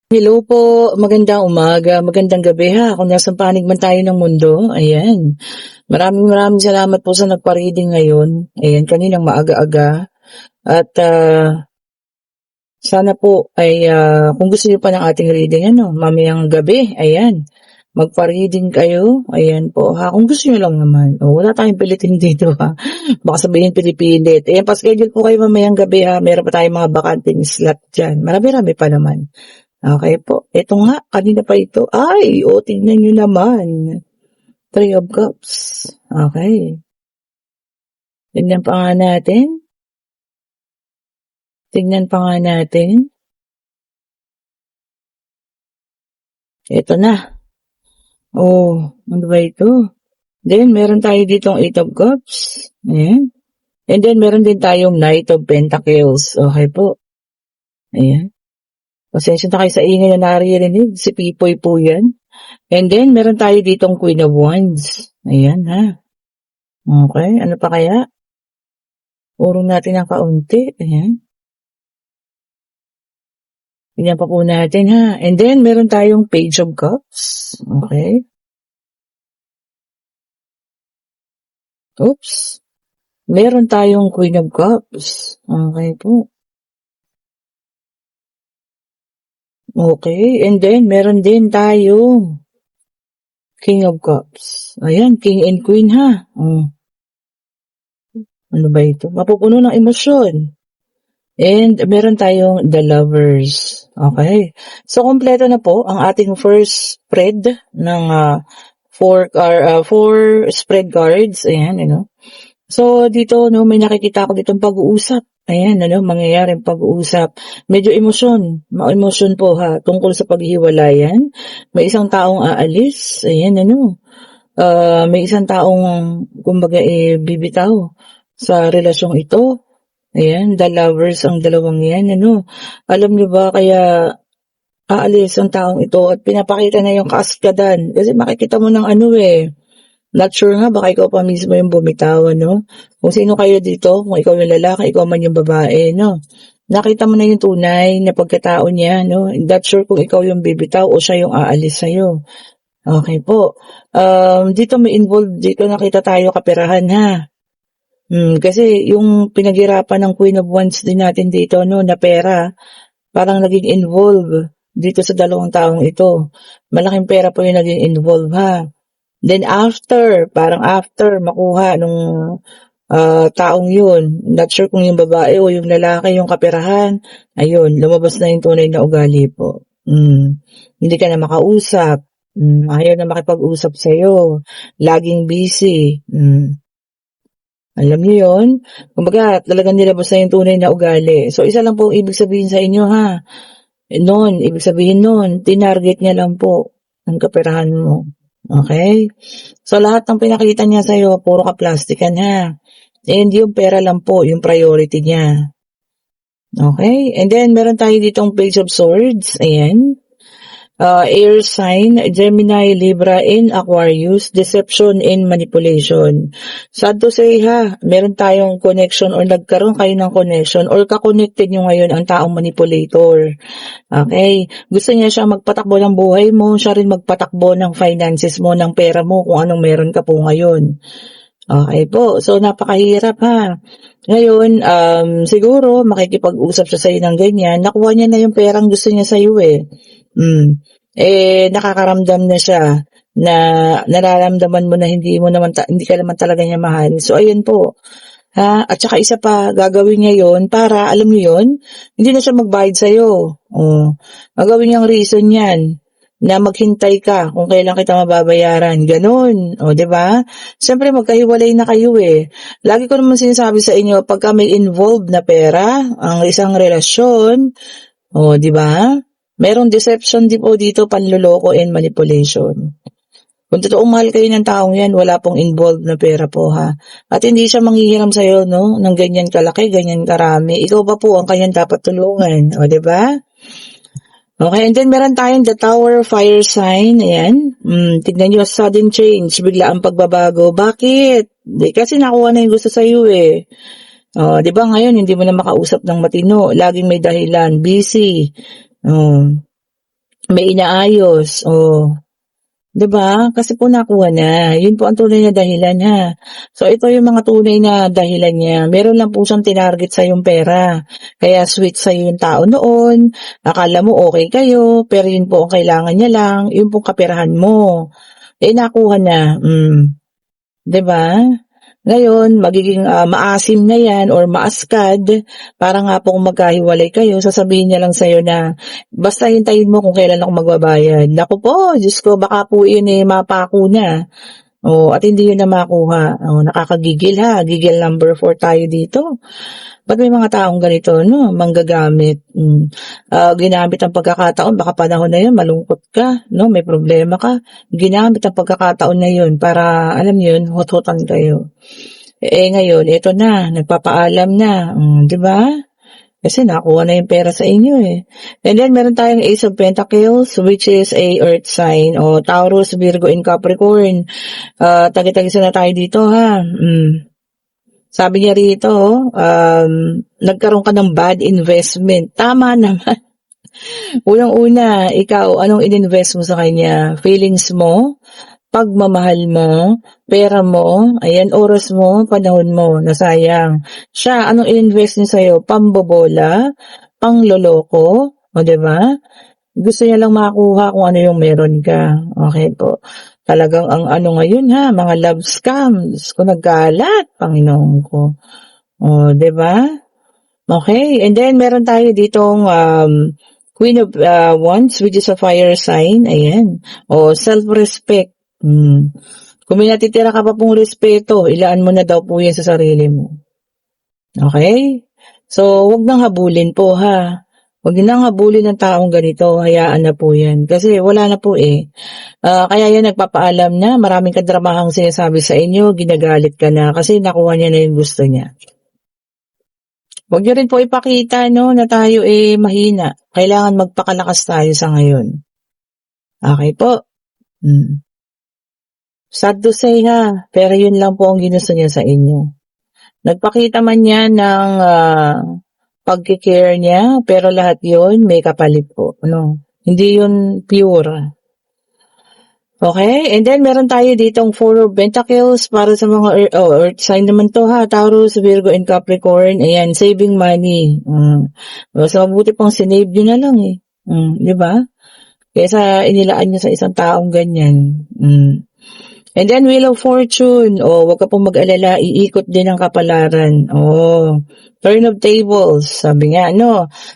Hello po, magandang umaga, magandang gabi ha, kung nasang panig man tayo ng mundo, ayan. Maraming salamat po sa nagpa-reading ngayon, ayan, kaninang maaga-aga. At sana po ay kung gusto niyo pa ng ating reading, mamayang gabi, ayan, magpa-reading kayo, ayan po ha, kung gusto niyo lang naman. Wala tayong pilitin dito ha, baka sabihin pilipilit. Ayan, pa-schedule po kayo mamayang gabi ha, meron pa tayong mga bakanting slot dyan, marami-rami pa naman. Okay po. Ito nga, kanina pa ito. Ay, tingnan nyo naman. Three of Cups. Okay. Tignan pa nga natin. Ito na. Ano ba ito? Then, meron tayo ditong Eight of Cups. Ayan. And then, meron din tayong Knight of Pentacles. Okay po. Ayan. Pasensya na kayo sa ingay na naririnig. Si Pipoy po yan. And then, meron tayo ditong Queen of Wands. Ayan ha. Okay, ano pa kaya? Urong natin ng kaunti. Ayan. Tingnan pa po natin ha. And then, meron tayong Page of Cups. Okay. Oops. Meron tayong Queen of Cups. Okay po. Okay. And then, meron din tayong King of Cups. Ayan, King and Queen ha. Ano ba ito? Mapupuno ng emosyon. And meron tayong The Lovers. Okay. So, kompleto na po ang ating first spread ng four spread cards. Ayan, So, dito, may nakikita ko ditong pag-uusap. Ayan, mangyayaring pag-uusap. Medyo emosyon po ha, tungkol sa paghiwalayan. May isang taong aalis. Ayan, may isang taong, kumbaga, bibitaw sa relasyong ito. Ayan, The Lovers ang dalawang yan, Alam niyo ba kaya aalis ang taong ito at pinapakita na yung kaaskadan? Kasi makikita mo ng not sure nga, baka ikaw pa mismo yung bumitaw, Kung sino kayo dito, kung ikaw yung lalaki, ikaw man yung babae, Nakita mo na yung tunay na pagkatao niya, Not sure kung ikaw yung bibitaw o siya yung aalis sa'yo. Okay po. Dito may involved, dito nakita tayo kaperahan, ha? Kasi yung pinaghirapan ng Queen of Wands din natin dito, na pera, parang naging involved dito sa dalawang taong ito. Malaking pera po yung naging involved, ha? Then after makuha nung taong yun, not sure kung yung babae o yung lalaki yung kaperahan, ayun, lumabas na yung tunay na ugali po. Hindi ka na makausap, ayaw na makipag-usap sa'yo, laging busy, alam niyo yun? Kumbaga, talagang nilabas na yung tunay na ugali. So, isa lang po ibig sabihin sa inyo, ha? Ibig sabihin tinarget niya lang po ang kaperahan mo. Okay? So, lahat ng pinakita niya sa'yo, puro ka plastikan, ha? And yung pera lang po, yung priority niya. Okay? And then, meron tayo ditong Page of Swords. Ayan. Air sign, Gemini, Libra, and Aquarius, deception and manipulation. Sad to say ha, meron tayong connection or nagkaroon kayo ng connection or ka-connected nyo ngayon ang taong manipulator. Okay? Gusto niya siya magpatakbo ng buhay mo, siya rin magpatakbo ng finances mo, ng pera mo, kung anong meron ka po ngayon. Okay po. So, napakahirap ha. Ngayon, siguro, makikipag-usap siya sa'yo ng ganyan. Nakuha niya na yung perang gusto niya sa'yo nakakaramdam na siya na nararamdaman mo na hindi ka naman talaga niya mahal. So, ayun po. Ha? At saka isa pa, gagawin niya yon para, alam niyo yon, hindi na siya magbayad sa'yo. Gagawin niyang reason yan na maghintay ka kung kailan kita mababayaran. Ganon. Diba? Siyempre, magkahiwalay na kayo Lagi ko naman sinasabi sa inyo, pagka may involved na pera, ang isang relasyon, diba? Merong deception din po dito, panloloko and manipulation. Kung totoong mahal kayo ng taong yan, wala pong involved na pera po ha. At hindi siya manghihiram sa'yo, ng ganyan kalaki, ganyan karami. Ikaw pa po ang kanyang dapat tulungan. Diba? Okay, and then meron tayong the Tower Fire sign. Ayan. Tignan nyo, sudden change, bigla ang pagbabago. Bakit? Kasi nakuha na yung gusto sa'yo diba ngayon, hindi mo na makausap ng matino. Laging may dahilan. Busy. may inaayos, 'di ba? Kasi po nakuha na, yun po ang tunay na dahilan, ha. So ito yung mga tunay na dahilan niya, meron lang po siyang tinarget sa'yong pera, kaya sweet sa'yo yung tao noon, akala mo okey kayo, pero yun po ang kailangan niya lang, yun pong kaperahan mo, nakuha na, 'di ba? Ngayon magiging, maasim na 'yan or maaskad para nga po kung magkahiwalay kayo sasabihin niya lang sa'yo na, "Basta hintayin mo kung kailan ako magbabayad." Naku po, Diyos ko baka po yun, mapako na, at hindi yun na makuha. Nakakagigil, ha, gigil number 4 tayo dito. Ba't may mga taong ganito 'no, manggagamit, ginamit ang pagkakataon baka panahon na yun malungkot ka 'no, may problema ka, ginamit ang pagkakataon na yun para alam niyo yun, hot-hotan kayo. Ngayon eto na, nagpapaalam na, 'di ba? Kasi nakuha na yung pera sa inyo, And then meron tayong Ace of Pentacles which is a earth sign, Taurus, Virgo, and Capricorn. Tagi-tagisa na tayo dito, ha. Sabi niya rito, nagkaroon ka ng bad investment. Tama naman. Unang-una, ikaw, anong ininvest mo sa kanya? Feelings mo, pagmamahal mo, pera mo, ayan, oras mo, panahon mo, nasayang. Siya, anong ininvest niya sa'yo? Pambobola, pangloloko, o diba? Gusto niya lang makuha kung ano yung meron ka. Okay po. Talagang ang ano ngayon, ha, mga love scams, kung nagkalat, Panginoon ko. Diba? Okay, and then meron tayo ditong Queen of Wands, which is a fire sign. Ayan. Self-respect. Kung may natitira ka pa pong respeto, ilaan mo na daw po yan sa sarili mo. Okay? So, wag nang habulin po, ha. Wag nang habulin ng taong ganito, hayaan na po yan. Kasi wala na po kaya yan nagpapaalam na, maraming kadramahang sinasabi sa inyo, ginagalit ka na kasi nakuha niya na yung gusto niya. Huwag niyo rin po ipakita no, na tayo mahina. Kailangan magpakalakas tayo sa ngayon. Okay po. Sad to say, ha, pero yun lang po ang ginusto niya sa inyo. Nagpakita man niya ng pagkikare niya, pero lahat yun may kapalit po. No? Hindi yun pure. Okay, and then meron tayo ditong 4 of Pentacles para sa mga earth sign naman to, ha, Taurus, Virgo, and Capricorn. Ayan, saving money. So mabuti pang sinave nyo na lang di ba? Kaysa inilaan nyo sa isang taong ganyan. And then Wheel of Fortune, wag ka pong mag-alala, iikot din ang kapalaran. Turn of Tables, sabi nga,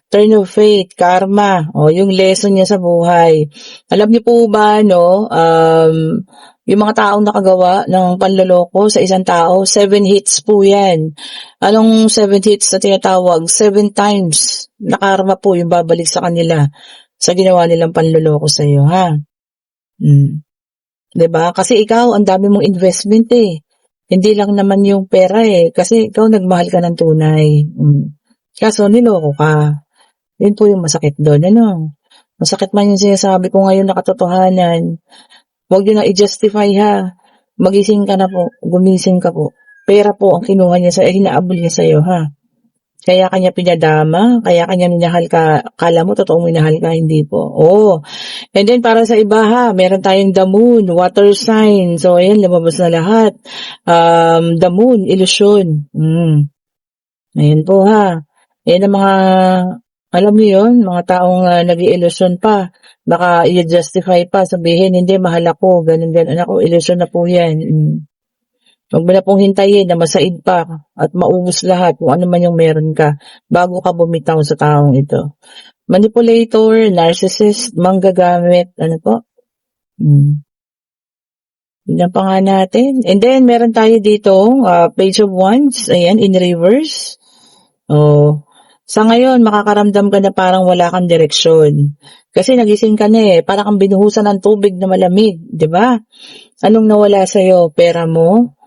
Turn of Fate, karma, yung lesson niya sa buhay. Alam niyo po ba, yung mga taong nakagawa ng panloloko sa isang tao, 7 hits po yan. Anong 7 hits na tinatawag? 7 times na karma po yung babalik sa kanila sa ginawa nilang panloloko sa iyo, ha? 'Di ba? Kasi ikaw, ang dami mong investment Hindi lang naman yung pera kasi ikaw nagmahal ka ng tunay. Kaso niloko ka. Yun po yung masakit doon, Masakit man yung sinasabi ko ngayon na katotohanan. Huwag nyo na i-justify, ha. Magising ka na po, gumising ka po. Pera po ang kinuha niya hinaabol niya sa'yo, ha. Kaya kanya pinadama, kaya kanya minahal ka, kala mo totoong minahal ka, hindi po. And then para sa iba, ha, meron tayong the moon, water sign. So ayan, lumabas na lahat. The moon, ilusyon. Ayan po, ha. Ayan ang mga, alam niyo yun, mga taong nag-i-ilusyon pa. Baka i-justify pa, sabihin, hindi, mahal ako, ganun. Ako, ilusyon na po yan. Huwag mo na pong hintayin na masaid pa at maubos lahat kung ano man yung meron ka bago ka bumitaw sa taong ito. Manipulator, narcissist, manggagamit, ano po? Yun pa nga natin. And then, meron tayo dito, Page of Wands, ayan, in reverse. Sa ngayon, makakaramdam ka na parang wala kang direksyon. Kasi nagising ka na parang kang binuhusan ng tubig na malamig, di ba? Anong nawala sa'yo? Pera mo?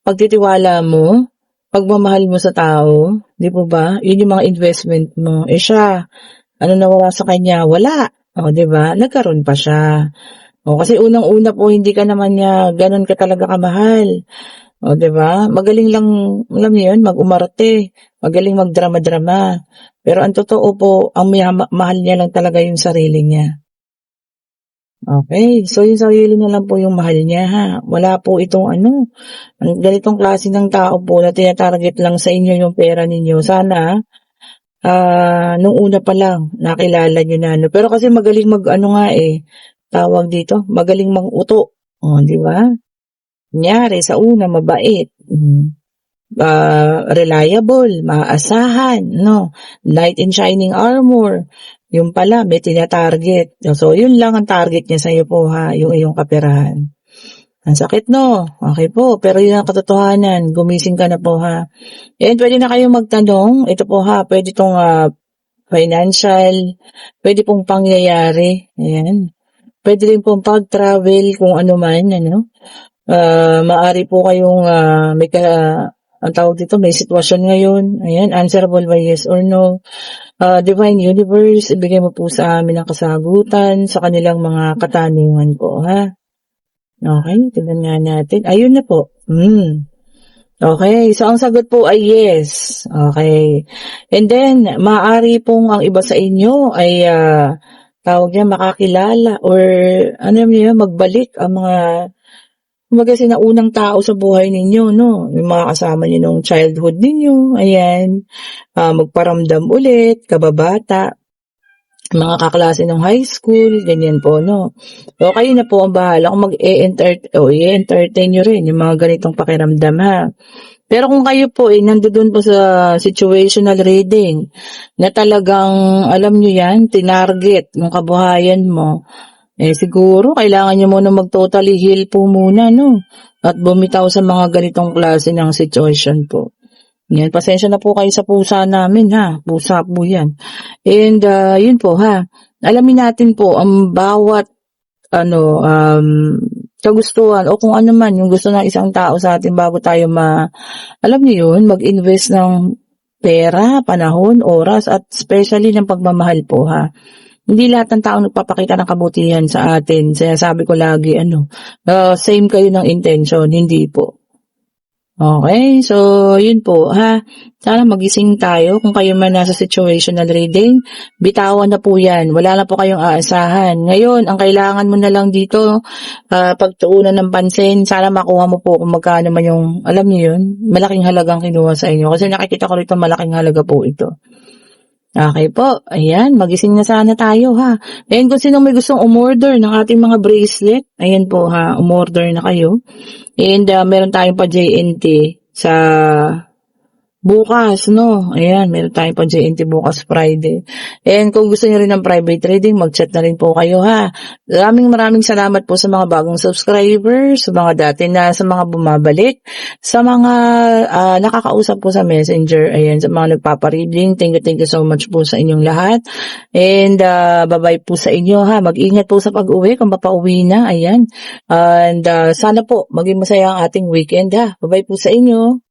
Pagtitiwala mo, pagmamahal mo sa tao, di po ba? Yun yung mga investment mo. Siya, ano nawala sa kanya? Wala. Di ba? Nagkaroon pa siya. Kasi unang-una po, hindi ka naman niya ganun ka talaga kamahal. Di ba? Magaling lang, alam niyo yun, mag-umarte. Magaling magdrama-drama. Pero ang totoo po, ang mahal niya lang talaga yung sarili niya. Okay, so yung sarili na lang po yung mahal niya ha. Wala po itong ang ganitong klase ng tao po na tina-target lang sa inyo yung pera ninyo. Sana nung una pa lang nakilala niyo na pero kasi magaling nga tawag dito, magaling mang-uto. Oh, 'di ba? Kunyari sa una mabait, reliable, maaasahan, no? Knight in shining armor. Yung pala may tina-target. So, yun lang ang target niya sa'yo po ha, yung iyong kaperahan. Ang sakit no? Okay po, pero yun ang katotohanan. Gumising ka na po ha. And pwede na kayong magtanong. Ito po ha, pwede itong financial, pwede pong pangyayari. Ayan. Pwede rin pong pag-travel kung ano man, maaari po kayong ang tawag dito, may sitwasyon ngayon. Ayan, answerable by yes or no. Divine Universe, ibigay mo po sa amin ang kasagutan sa kanilang mga katanungan po, ha? Okay, tignan nga natin. Ayun na po. Okay, so ang sagot po ay yes. Okay. And then, maaari pong ang iba sa inyo ay tawag niya makakilala or magbalik ang mga kumbaga sinaunang tao sa buhay ninyo, no? Yung mga kasama niyo nung childhood ninyo, ayan. Magparamdam ulit, kababata, mga kaklase ng high school, ganyan po, no? So, kayo na po ang bahala kung i-entertain nyo rin yung mga ganitong pakiramdam, ha? Pero kung kayo po nandoon po sa situational reading na talagang, alam nyo yan, tinarget yung kabuhayan mo, siguro kailangan nyo muna mag-totally heal po muna, no? At bumitaw sa mga ganitong klase ng situation po. Yan, pasensya na po kayo sa pusa namin ha. Pusa po yan. And yun po ha. Alamin natin po ang bawat kagustuhan o kung ano man yung gusto ng isang tao sa atin bago tayo alam niyo yun, mag-invest ng pera, panahon, oras at especially ng pagmamahal po ha. Hindi lahat ng tao nagpapakita ng kabutihan sa atin. Sabi ko lagi same kayo ng intention, hindi po. Okay, so yun po ha. Sana magising tayo kung kayo man nasa situational reading. Bitawan na po yan. Wala na po kayong aasahan. Ngayon, ang kailangan mo na lang dito, pagtuunan ng pansin, sana makuha mo po kung magkano man yung, alam niyo yun, malaking halagang kinuha sa inyo. Kasi nakikita ko rito malaking halaga po ito. Okay po. Ayan, magising na sana tayo ha. And kung sino may gustong umorder ng ating mga bracelet, ayan po ha, umorder na kayo. And meron tayong pa JNT sa bukas, no? Ayan, meron tayong pa JNT bukas Friday. And kung gusto niyo rin ng private reading, mag-chat na rin po kayo ha. Maraming salamat po sa mga bagong subscribers, sa mga dati sa mga bumabalik, sa mga nakakausap po sa Messenger, ayan, sa mga nagpapa-reading. Thank you so much po sa inyong lahat. And bye-bye po sa inyo ha. Mag-ingat po sa pag-uwi kung papauwi na, ayan. And sana po maging masaya ang ating weekend ha. Bye-bye po sa inyo.